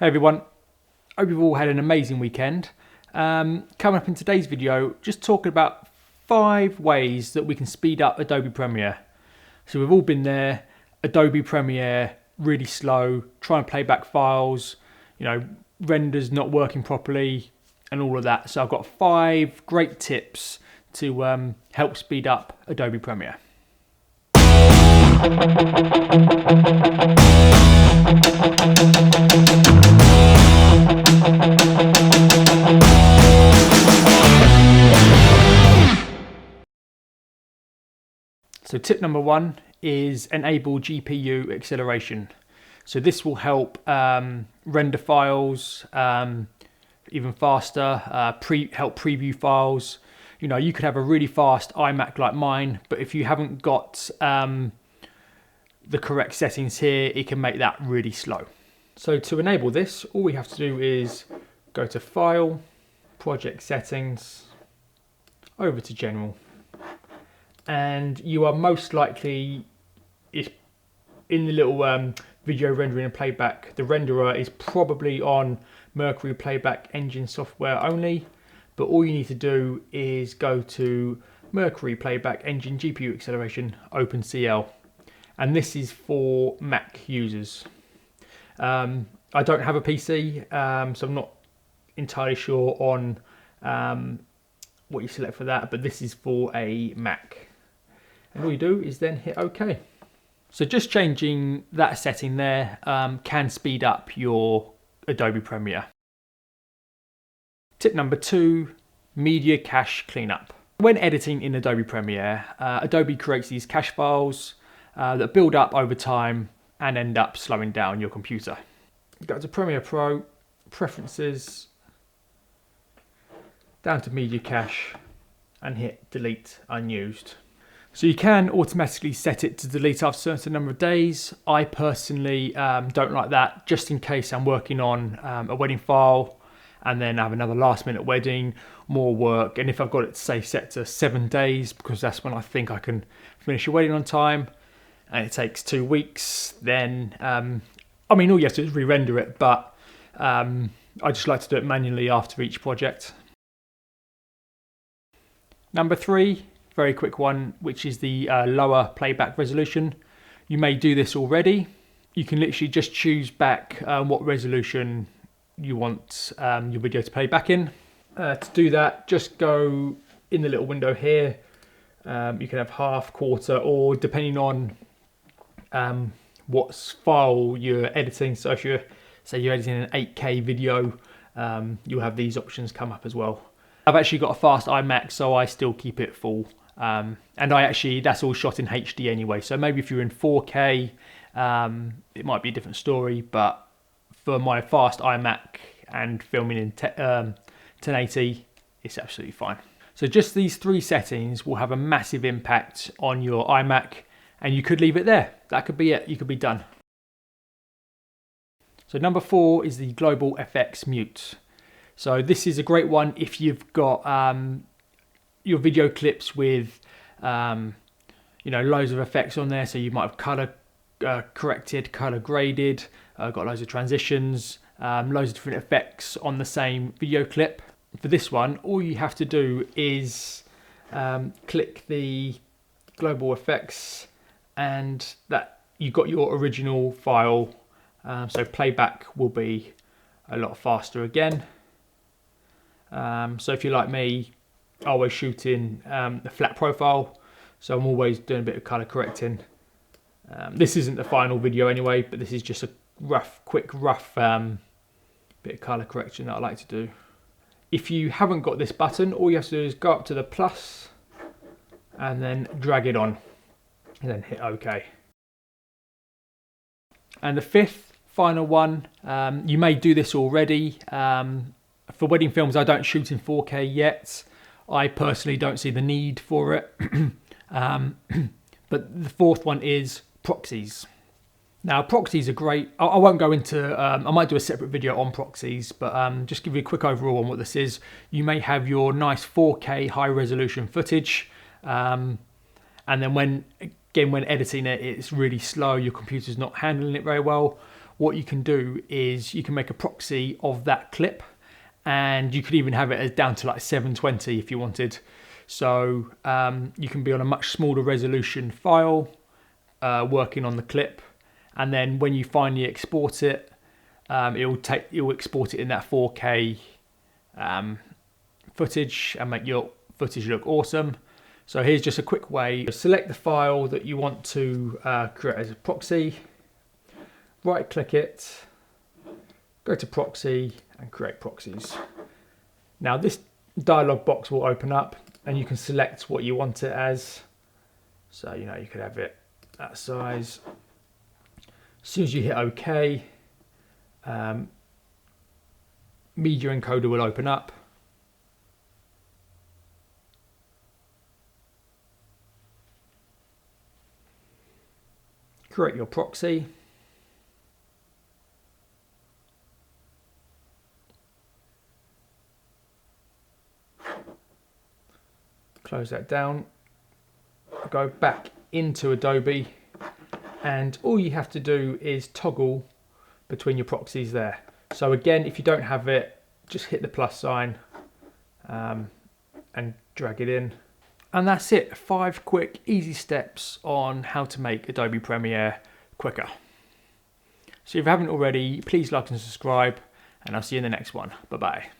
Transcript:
Hey everyone, hope you've all had an amazing weekend. Coming up in today's video, just talking about 5 ways that we can speed up Adobe Premiere. So we've all been there, Adobe Premiere, really slow, trying to play back files, renders not working properly and all of that. So I've got 5 great tips to help speed up Adobe Premiere. So tip number 1 is enable GPU acceleration. So this will help render files even faster, help preview files. You could have a really fast iMac like mine, but if you haven't got the correct settings here, it can make that really slow. So to enable this, all we have to do is go to File, Project Settings, over to General. And you are most likely, in the little video rendering and playback, the renderer is probably on Mercury Playback Engine software only, but all you need to do is go to Mercury Playback Engine GPU Acceleration OpenCL, and this is for Mac users. I don't have a PC, so I'm not entirely sure on what you select for that, but this is for a Mac. And all you do is then hit OK. So just changing that setting there can speed up your Adobe Premiere. Tip number 2, media cache cleanup. When editing in Adobe Premiere, Adobe creates these cache files that build up over time and end up slowing down your computer. Go to Premiere Pro, Preferences, down to Media Cache, and hit Delete Unused. So you can automatically set it to delete after a certain number of days. I personally don't like that, just in case I'm working on a wedding file and then I have another last minute wedding, more work, and if I've got it, say, set to 7 days, because that's when I think I can finish a wedding on time, and it takes 2 weeks, then, all you have to do is re-render it, but I just like to do it manually after each project. Number 3, very quick one, which is the lower playback resolution. You may do this already. You can literally just choose back what resolution you want your video to play back in. To do that, just go in the little window here. You can have half, quarter, or depending on what file you're editing. So if you're editing an 8K video, you'll have these options come up as well. I've actually got a fast iMac, so I still keep it full. And that's all shot in HD anyway. So maybe if you're in 4K, it might be a different story. But for my fast iMac and filming in 1080, it's absolutely fine. So just these 3 settings will have a massive impact on your iMac, and you could leave it there. That could be it. You could be done. So number 4 is the Global FX Mute. So this is a great one if you've got your video clips with loads of effects on there. So you might have color corrected, color graded, got loads of transitions, loads of different effects on the same video clip. For this one, all you have to do is click the global effects, and that you've got your original file. So playback will be a lot faster again. So if you're like me, I always shoot in a flat profile, so I'm always doing a bit of color correcting. This isn't the final video anyway, but this is just a quick rough bit of color correction that I like to do. If you haven't got this button, all you have to do is go up to the plus and then drag it on and then hit OK. And the 5th, final one, you may do this already. For wedding films, I don't shoot in 4K yet. I personally don't see the need for it. But the 4th one is proxies. Now, proxies are great. I won't go into, I might do a separate video on proxies, but just give you a quick overall on what this is. You may have your nice 4K high resolution footage, and then when editing it, it's really slow, your computer's not handling it very well. what you can do is you can make a proxy of that clip, and you could even have it as down to like 720 if you wanted. So you can be on a much smaller resolution file working on the clip, and then when you finally export it, it'll export it in that 4K footage and make your footage look awesome. So here's just a quick way. Select the file that you want to create as a proxy, right click it, go to proxy and create proxies. Now this dialog box will open up and you can select what you want it as. So you could have it that size. As soon as you hit OK, media encoder will open up. Create your proxy. Close that down. Go back into Adobe, and all you have to do is toggle between your proxies there. So again, if you don't have it, just hit the plus sign and drag it in. And that's it. 5 quick, easy steps on how to make Adobe Premiere quicker. So if you haven't already, please like and subscribe, and I'll see you in the next one. Bye-bye.